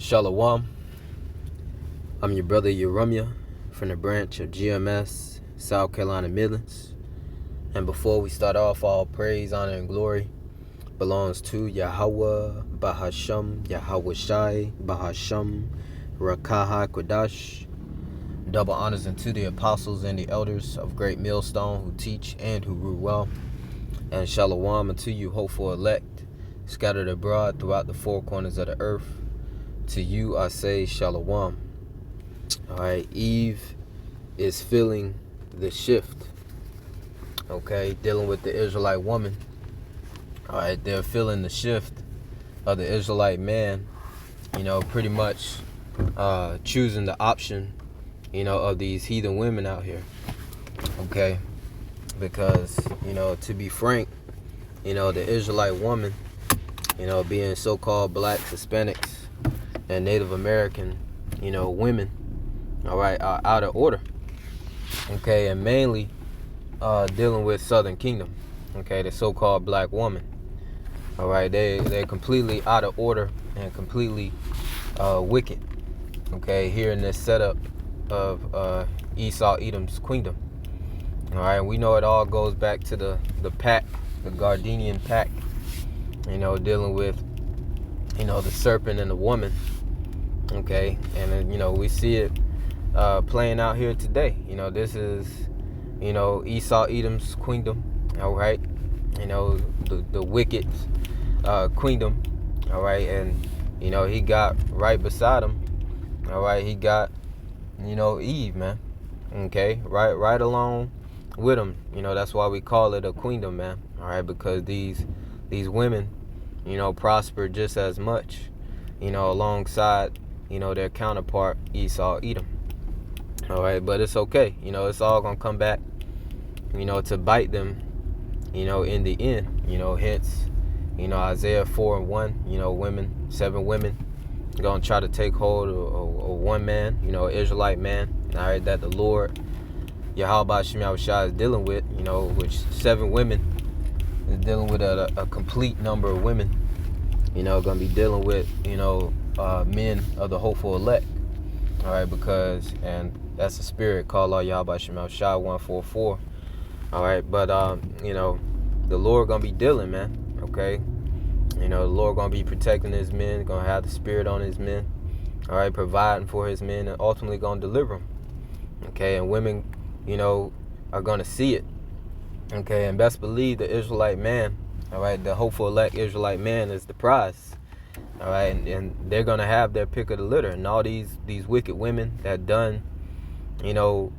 Shalawam. I'm your brother Yahawah from the branch of GMS, South Carolina Midlands. And before we start off, all praise, honor, and glory belongs to Yahawah, Bahasham, Yahawashi, Bahasham, Rawchaa, HaQadash. Double honors unto the apostles and the elders of Great Millstone who teach and who rule well. And Shalawam unto you, hopeful elect, scattered abroad throughout the four corners of the earth. To you I say Shalawam. Alright, Eve is feeling the shift. Okay, dealing with the Israelite woman. Alright, they're feeling the shift of the Israelite man, pretty much choosing the option, of these heathen women out here. Okay, because, to be frank, the Israelite woman, being so-called black, Hispanics, and Native American, women, alright, are out of order. Okay, and mainly dealing with Southern Kingdom, okay, the so-called black woman. Alright, they're completely out of order and completely wicked. Okay, here in this setup of Esau Edom's kingdom. Alright, we know it all goes back to the pack, the Gardenian pack, dealing with, the serpent and the woman. Okay, and then, we see it playing out here today. This is, Esau Edom's kingdom. Alright, the wicked kingdom. Alright, and he got right beside him. Alright, he got, Eve, man. Okay, right along with him. That's why we call it a kingdom, man. Alright, because these women, prosper just as much, alongside, their counterpart Esau Edom. Alright, but it's okay. It's all gonna come back, to bite them, in the end. Hence, Isaiah 4:1, 7 women gonna try to take hold of one man, Israelite man. Alright, that the Lord Yahawashi is dealing with, which 7 women is dealing with a complete number of women, gonna be dealing with, men of the hopeful elect. Alright, because, and that's a spirit called Yahawashi 144. Alright, but the Lord gonna be dealing, man. Okay, the Lord gonna be protecting his men, gonna have the spirit on his men. Alright, providing for his men, and ultimately gonna deliver them. Okay, and women, are gonna see it. Okay, and best believe the Israelite man, alright, the hopeful elect Israelite man is the prize. Alright, and they're gonna have their pick of the litter. And all these wicked women that done,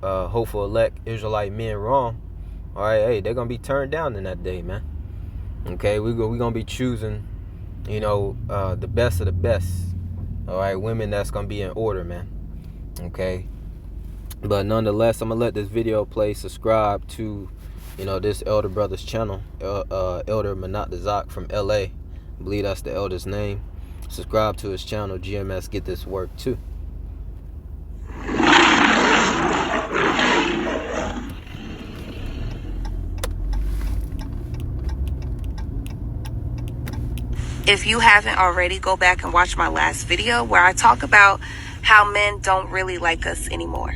hopeful elect Israelite men wrong, alright, hey, they're gonna be turned down in that day, man. Okay, we're gonna be choosing, the best of the best. Alright, women that's gonna be in order, man. Okay, but nonetheless, I'm gonna let this video play. Subscribe to, this elder brother's channel, Elder Manat from LA. I believe that's the elder's name. Subscribe to his channel, GMS. Get this work too. If you haven't already, go back and watch my last video where I talk about how men don't really like us anymore.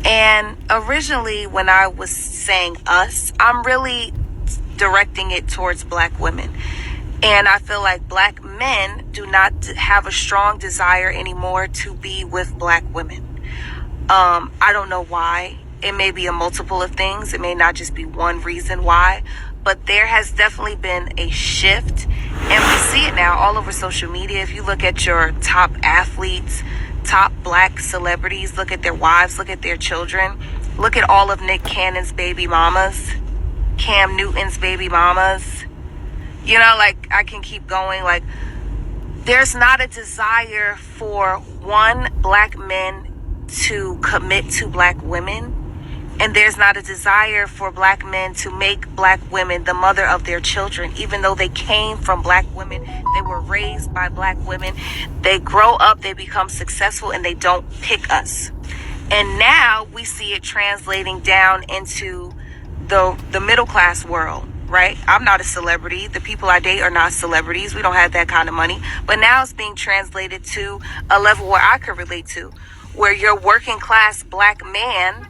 And originally, when I was saying us, I'm really directing it towards black women. And I feel like black men do not have a strong desire anymore to be with black women. I don't know why. It may be a multiple of things. It may not just be one reason why. But there has definitely been a shift. And we see it now all over social media. If you look at your top athletes, top black celebrities, look at their wives, look at their children. Look at all of Nick Cannon's baby mamas, Cam Newton's baby mamas. I can keep going. Like, there's not a desire for black men to commit to black women. And there's not a desire for black men to make black women the mother of their children, even though they came from black women. They were raised by black women. They grow up, they become successful, and they don't pick us. And now we see it translating down into the middle class world. right? I'm not a celebrity. The people I date are not celebrities. We don't have that kind of money. But now it's being translated to a level where I could relate to, where your working class black man,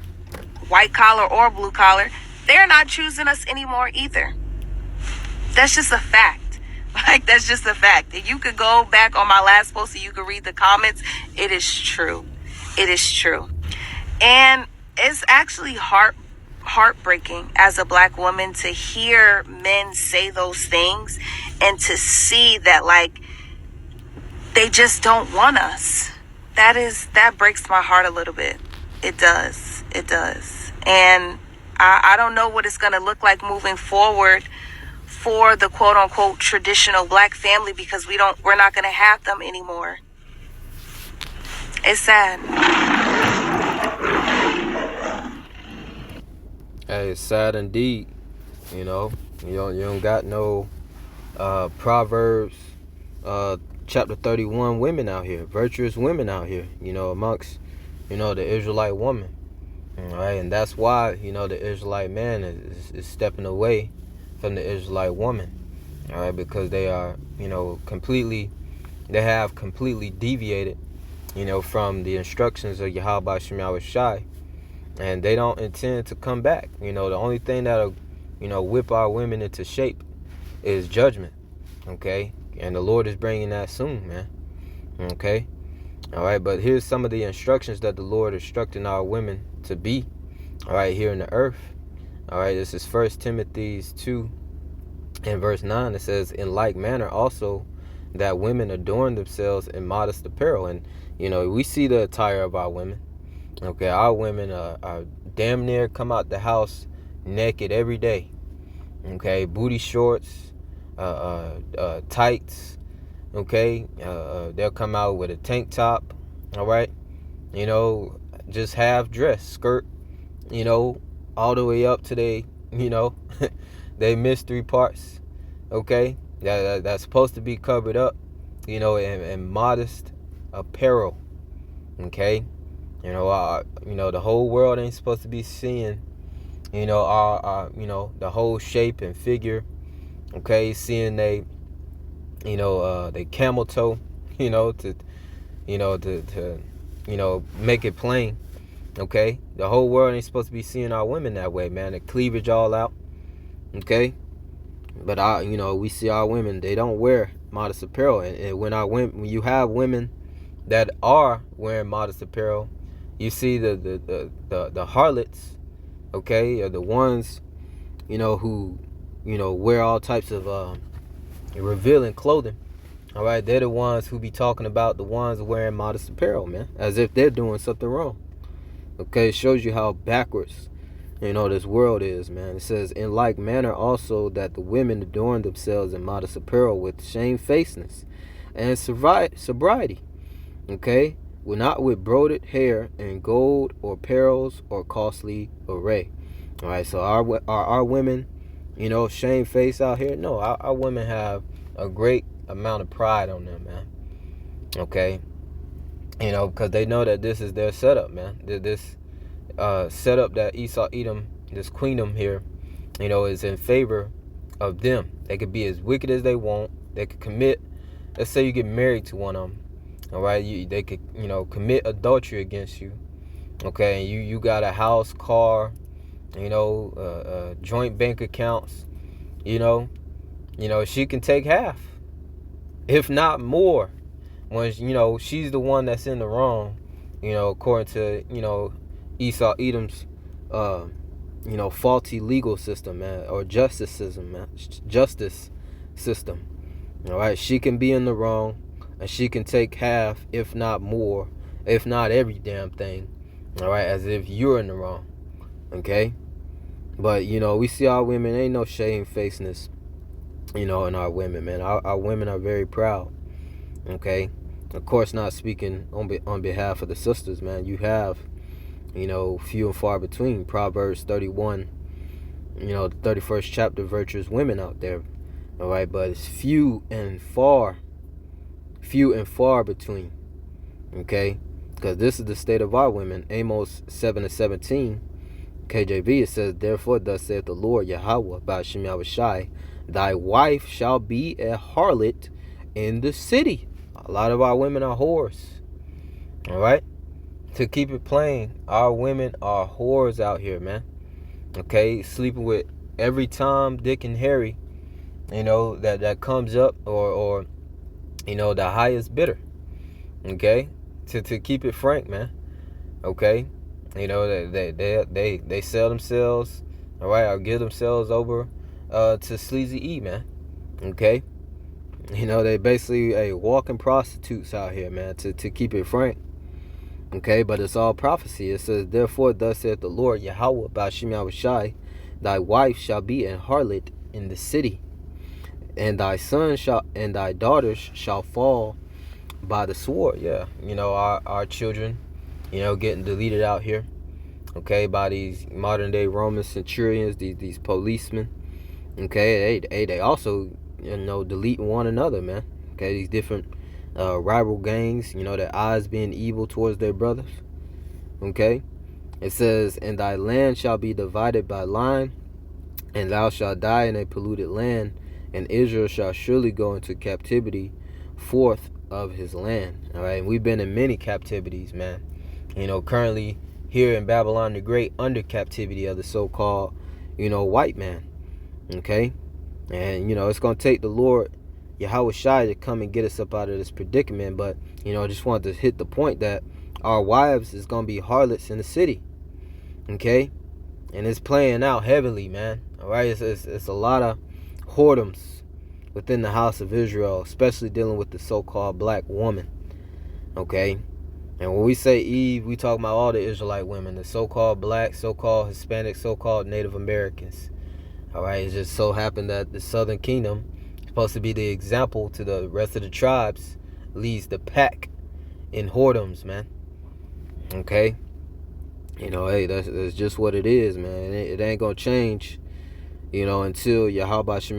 white collar or blue collar, they're not choosing us anymore either. That's just a fact. Like, that's just a fact. If you could go back on my last post and you could read the comments, it is true. It is true. And it's actually heartbreaking as a black woman to hear men say those things and to see that, like, they just don't want us. That breaks my heart a little bit. It does. It does. And I don't know what it's going to look like moving forward for the quote unquote traditional black family, because we're not going to have them anymore. It's sad. Hey, it's sad indeed. You don't got no Proverbs chapter 31 women out here, virtuous women out here, amongst, the Israelite woman. All right, and that's why, the Israelite man is stepping away from the Israelite woman. All right, because they are, they have completely deviated, from the instructions of Yahawashi, and they don't intend to come back. The only thing that'll, whip our women into shape is judgment. Okay, and the Lord is bringing that soon, man. Okay, all right, but here's some of the instructions that the Lord is instructing our women to be, all right, here in the earth. All right, this is 1 Timothy 2 and verse 9. It says, in like manner also that women adorn themselves in modest apparel. And we see the attire of our women. Okay, our women are damn near come out the house naked every day. Okay, booty shorts, tights. Okay, they'll come out with a tank top. All right, just half dress, skirt, all the way up to they they mystery parts. Okay, that's supposed to be covered up, in modest apparel. Okay, the whole world ain't supposed to be seeing, our the whole shape and figure. Okay, seeing they camel toe, to make it plain. Okay, the whole world ain't supposed to be seeing our women that way, man. The cleavage all out. Okay, but we see our women, they don't wear modest apparel, and when you have women that are wearing modest apparel, you see the harlots, okay, are the ones, who, wear all types of revealing clothing. All right, they're the ones who be talking about the ones wearing modest apparel, man, as if they're doing something wrong. Okay, it shows you how backwards, this world is, man. It says, in like manner also that the women adorn themselves in modest apparel with shamefacedness and sobriety. Okay, not with broided hair and gold or pearls or costly array. All right, so our women, shamefaced out here? No, our women have a great amount of pride on them, man. Okay, because they know that this is their setup, man. This setup that Esau Edom, this queendom here, is in favor of them. They could be as wicked as they want. They could commit. Let's say you get married to one of them. All right, they could, commit adultery against you. Okay, and you got a house, car, joint bank accounts. She can take half, if not more, when she's the one that's in the wrong. According to Esau Edom's faulty legal system, man, or justice system, man, justice system. All right, she can be in the wrong. And she can take half, if not more, if not every damn thing, all right, as if you're in the wrong, okay? But, we see our women, ain't no shamefacedness, in our women, man. Our women are very proud, okay? Of course, not speaking on behalf of the sisters, man. You have, few and far between. Proverbs 31, the 31st chapter, virtuous women out there, all right? But it's few and far between. Okay, because this is the state of our women. Amos 7:17 KJV, it says, therefore thus saith the Lord Yahawah, Bahasham Yahawashi, thy wife shall be a harlot in the city. A lot of our women are whores. All right? To keep it plain, our women are whores out here, man. Okay? Sleeping with every Tom, Dick, and Harry, that comes up, or the highest bidder. Okay? To keep it frank, man. Okay? They sell themselves, all right, or give themselves over to sleazy E, man. Okay? They basically walking prostitutes out here, man, to keep it frank. Okay, but it's all prophecy. It says, therefore thus saith the Lord Yahawah, Bahasham Yahawashi, thy wife shall be an harlot in the city, and thy sons and thy daughters shall fall by the sword. Yeah, our children, getting deleted out here, okay, by these modern day Roman centurions, these policemen. Okay, they also deleting one another, man. Okay, these different rival gangs, their eyes being evil towards their brothers. Okay, it says, and thy land shall be divided by line, and thou shalt die in a polluted land, and Israel shall surely go into captivity forth of his land. All right, and we've been in many captivities, man. Currently here in Babylon the Great, under captivity of the so-called white man. Okay, and it's gonna take the Lord Yahawashi to come and get us up out of this predicament. But I just wanted to hit the point that our wives is gonna be harlots in the city. Okay, and it's playing out heavily, man. All right, it's a lot of whoredoms within the house of Israel, especially dealing with the so-called black woman. Okay, and when we say Eve, we talk about all the Israelite women, the so-called black, so-called Hispanic, so-called Native Americans. All right, it just so happened that the Southern Kingdom, supposed to be the example to the rest of the tribes, leads the pack in whoredoms, man. Okay, hey, that's just what it is, man. It ain't gonna change, until Yahawah Bahasham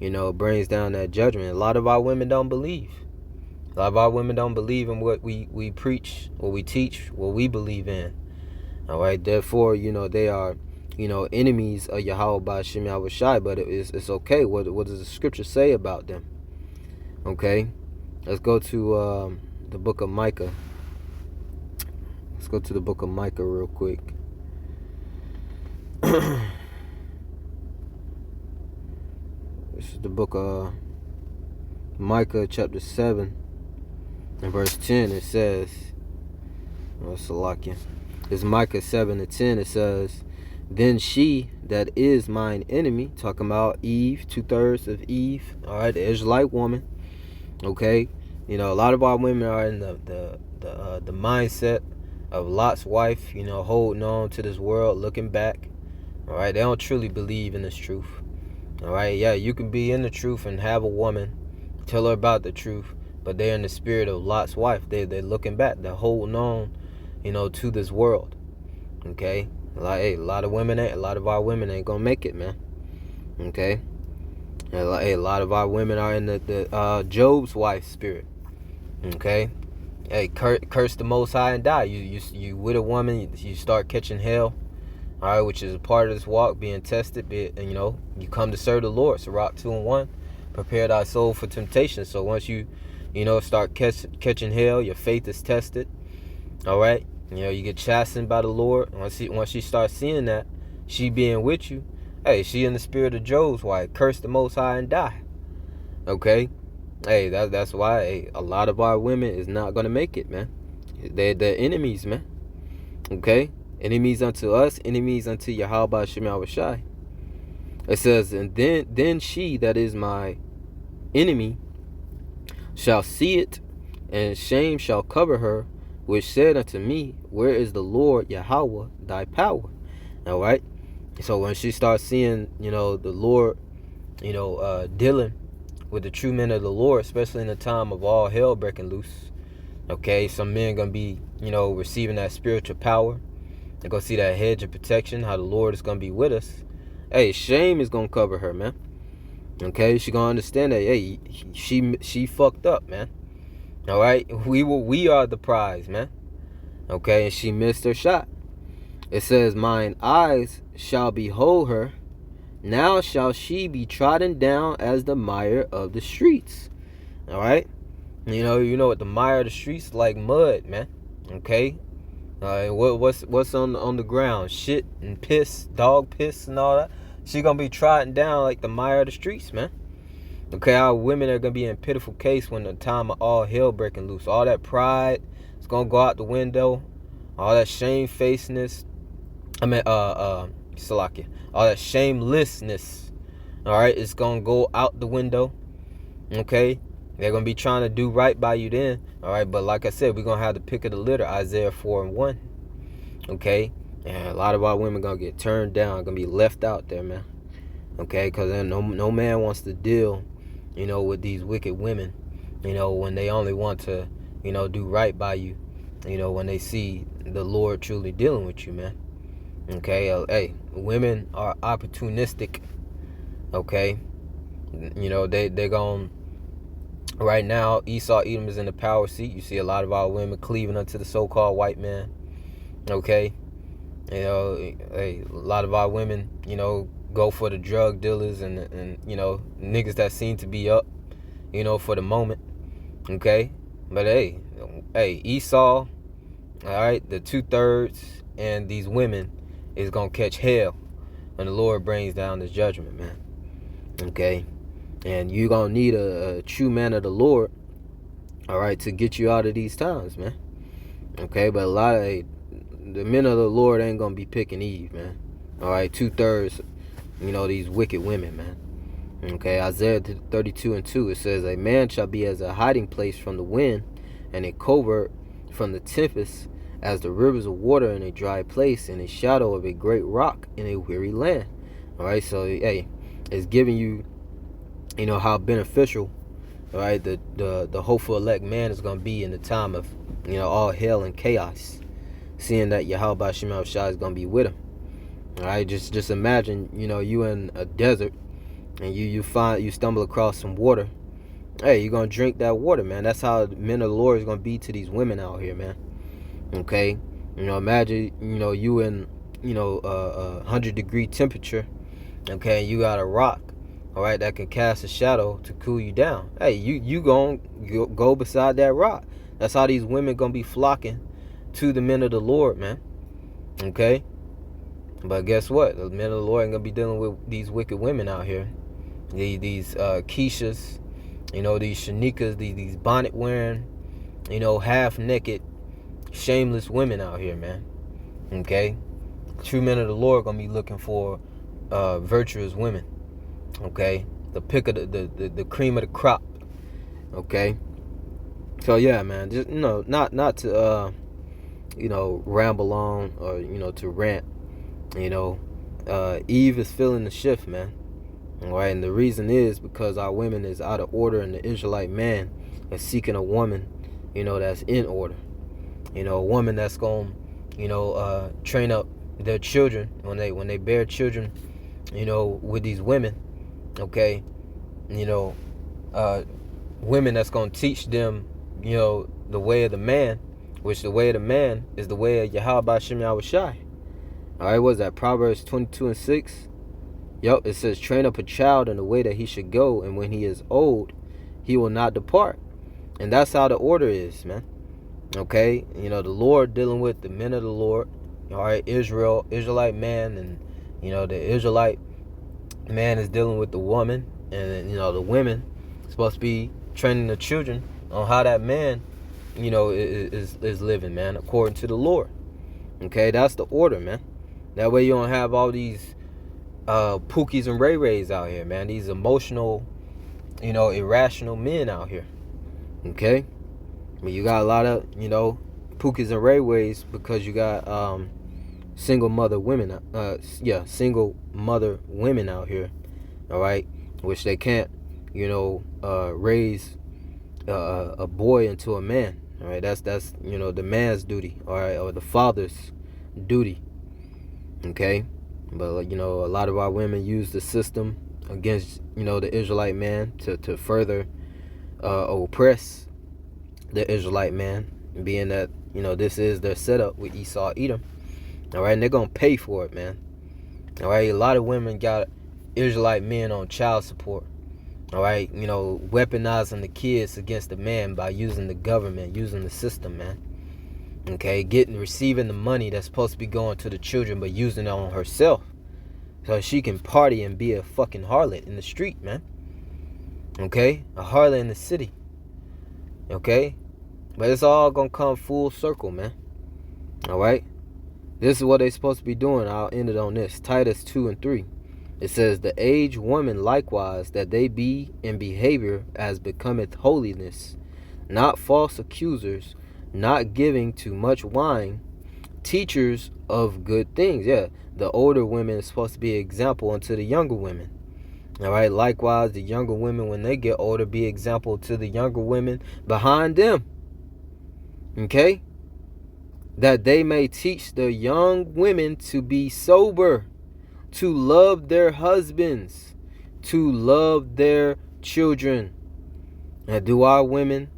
Yahawashi, brings down that judgment. A lot of our women don't believe. A lot of our women don't believe in what we preach, what we teach, what we believe in. All right, therefore, they are, enemies of Yahawah Bahasham Yahawashi, but it's okay. What does the scripture say about them? Okay, let's go to the book of Micah. Let's go to the book of Micah real quick. This is the book of Micah, chapter 7, and verse 10. It says, it's Micah 7 and 10. It says, then she that is mine enemy, talking about Eve, 2/3 of Eve, all right, the Israelite woman. Okay, a lot of our women are in the mindset of Lot's wife, holding on to this world, looking back. All right, they don't truly believe in this truth. All right, yeah, you can be in the truth and have a woman, tell her about the truth, but they're in the spirit of Lot's wife. They're looking back. They're holding on, to this world. Okay, a lot of our women ain't gonna make it, man. Okay, a lot of our women are in the Job's wife spirit. Okay, hey, curse the Most High and die. You with a woman, you start catching hell. All right, which is a part of this walk, being tested. You come to serve the Lord. So Rawchaa 2:1, prepare thy soul for temptation. So once you start catching hell, your faith is tested. All right, you get chastened by the Lord. Once she starts seeing that, she being with you, hey, she in the spirit of Job's wife, curse the Most High and die. Okay, hey, that's why a lot of our women is not gonna make it, man. They're enemies, man. Okay, enemies unto us, enemies unto Yahawah Bahasham Yahawashi. It says, and then she that is my enemy shall see it, and shame shall cover her, which said unto me, where is the Lord Yahawah thy power? All right, so when she starts seeing, the Lord, dealing with the true men of the Lord, especially in the time of all hell breaking loose. Okay, some men gonna be, receiving that spiritual power. They're gonna see that hedge of protection, how the Lord is gonna be with us. Hey, shame is gonna cover her, man. Okay, she gonna understand that, hey, she fucked up, man. All right, we are the prize, man. Okay, and she missed her shot. It says, mine eyes shall behold her. Now shall she be trodden down as the mire of the streets. All right. You know what the mire of the streets like mud, man. Okay. What's on the ground? Shit and piss, dog piss and all that. She gonna be trodden down like the mire of the streets, man. Okay, our women are gonna be in pitiful case when the time of all hell breaking loose. All that pride is gonna go out the window. All that shamefacedness. Salakia. All that shamelessness. All right, it's gonna go out the window. Okay, they're gonna be trying to do right by you then. All right, but like I said, we're gonna have the pick of the litter, Isaiah 4:1. Okay, and a lot of our women gonna get turned down, gonna be left out there, man. Okay, because then no man wants to deal, with these wicked women, when they only want to, do right by you, when they see the Lord truly dealing with you, man. Okay, hey, women are opportunistic. Okay, they're going. Right now, Esau Edom is in the power seat. You see a lot of our women cleaving unto the so-called white man. Okay, a lot of our women, go for the drug dealers and niggas that seem to be up, for the moment. Okay, but hey, Esau, all right, the 2/3 and these women is gonna catch hell when the Lord brings down this judgment, man. Okay, and you gonna need a true man of the Lord, all right, to get you out of these times, man. Okay, but a lot of the men of the Lord ain't gonna be picking Eve, man. All right, 2/3, these wicked women, man. Okay, Isaiah 32:2, it says, a man shall be as a hiding place from the wind, and a covert from the tempest, as the rivers of water in a dry place, and a shadow of a great rock in a weary land. All right, so hey, it's giving you, how beneficial, all right, the hopeful elect man is gonna be in the time of, all hell and chaos, seeing that Yahawashi is gonna be with him. All right, just imagine, you in a desert, and you stumble across some water. Hey, you're gonna drink that water, man. That's how the men of the Lord is gonna be to these women out here, man. Okay, imagine, you in, 100-degree temperature. Okay, you got a rock, all right, that can cast a shadow to cool you down. Hey, you gonna go beside that rock. That's how these women gonna be flocking to the men of the Lord, man. Okay, but guess what? The men of the Lord ain't gonna be dealing with these wicked women out here. These Keishas, these Shanikas, these bonnet wearing, half naked, shameless women out here, man. Okay, true men of the Lord gonna be looking for virtuous women. Okay, the pick of the cream of the crop. Okay, so yeah, man, just not to ramble on or to rant. Eve is feeling the shift, man. All right, and the reason is because our women is out of order, and the Israelite man is seeking a woman, that's in order. A woman that's going, train up their children when they bear children, with these women. Okay, women that's going to teach them, the way of the man, which the way of the man is the way of Yahawashi. All right, what's that? Proverbs 22:6. Yup, it says, train up a child in the way that he should go, and when he is old, he will not depart. And that's how the order is, man. Okay, the Lord dealing with the men of the Lord. All right, Israelite man, and the Israelite man is dealing with the woman, and the women supposed to be training the children on how that man, is living, man, according to the Lord. Okay, that's the order, man. That way you don't have all these Pookies and Ray Rays out here, man. These emotional, irrational men out here. Okay, I mean, you got a lot of Pookies and Ray Rays because you got single mother women. Single mother women out here. All right, which they can't, raise a boy into a man. All right, that's the man's duty. All right, or the father's duty. Okay, but a lot of our women use the system against the Israelite man to further oppress the Israelite man, being that this is their setup with Esau Edom. All right, and they're going to pay for it, man. All right, a lot of women got Israelite men on child support. All right, weaponizing the kids against the man by using the government, using the system, man. Okay, receiving the money that's supposed to be going to the children, but using it on herself so she can party and be a fucking harlot in the street, man. Okay, a harlot in the city. Okay, but it's all gonna come full circle, man. All right, this is what they're supposed to be doing. I'll end it on this. Titus 2:3. It says, the aged woman likewise, that they be in behavior as becometh holiness, not false accusers, not giving too much wine, teachers of good things. Yeah, the older women is supposed to be an example unto the younger women. All right, likewise, the younger women, when they get older, be example to the younger women behind them. Okay? That they may teach the young women to be sober, to love their husbands, to love their children. And do our women,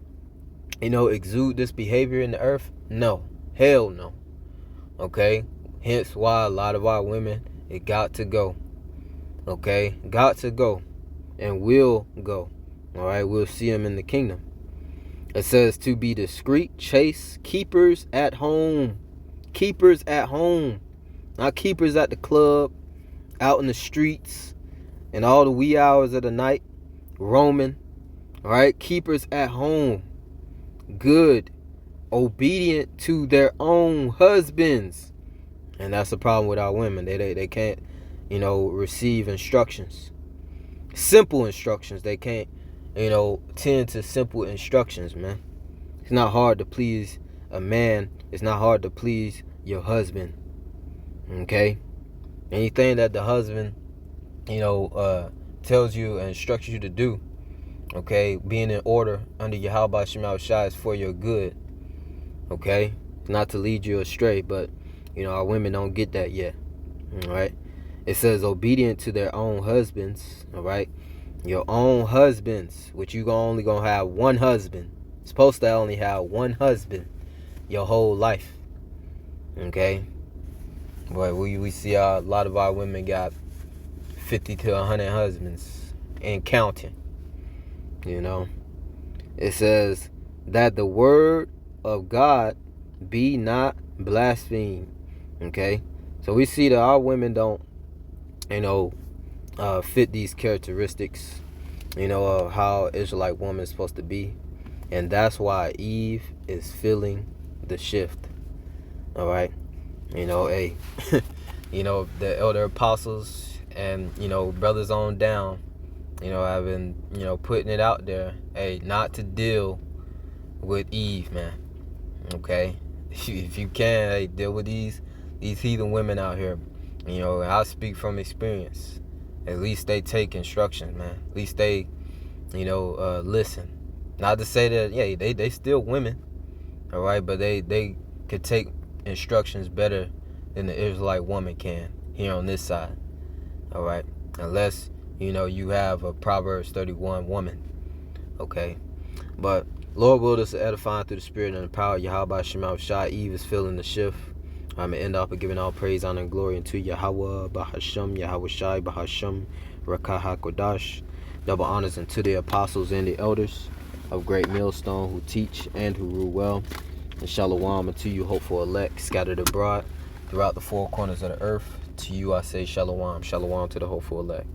exude this behavior in the earth? No. Hell no. Okay? Hence why a lot of our women, it got to go. Okay? Got to go. And will go. Alright? We'll see them in the kingdom. It says to be discreet, chaste, keepers at home. Keepers at home. Not keepers at the club, out in the streets, and all the wee hours of the night, roaming. Alright? Keepers at home. Good. Obedient to their own husbands. And that's the problem with our women. They can't, receive instructions. Simple instructions. They can't, tend to simple instructions, man. It's not hard to please a man. It's not hard to please your husband. Okay? Anything that the husband, tells you and instructs you to do, okay, being in order under Yahawashi is for your good. Okay? It's not to lead you astray, but, our women don't get that yet. All right? It says obedient to their own husbands. All right? Your own husbands, which you only gonna have one husband. Supposed to only have one husband your whole life. Okay? But we see a lot of our women got 50 to 100 husbands and counting. It says that the word of God be not blasphemed. Okay? So we see that our women don't, fit these characteristics, of how Israelite woman is supposed to be. And that's why Eve is feeling the shift. All right? The elder apostles and, brothers on down, have been, putting it out there, not to deal with Eve, man. Okay? If you can, deal with these heathen women out here. I speak from experience. At least they take instructions, man. At least they, listen. Not to say that, they still women. All right? But they could take instructions better than the Israelite woman can here on this side. All right? Unless, you have a Proverbs 31 woman. Okay? But Lord willed us to edify through the Spirit and the power of Yahawashi. Eve is feeling the shift. I'm going to end off by giving all praise, honor, and glory unto Yahawah, Bahasham, Yahawashi, Bahasham, Rawchaa, HaQadash. Double honors unto the apostles and the elders of Great Millstone who teach and who rule well. And Shalawam unto you, hopeful elect, scattered abroad throughout the four corners of the earth. To you I say Shalawam. Shalawam to the hopeful elect.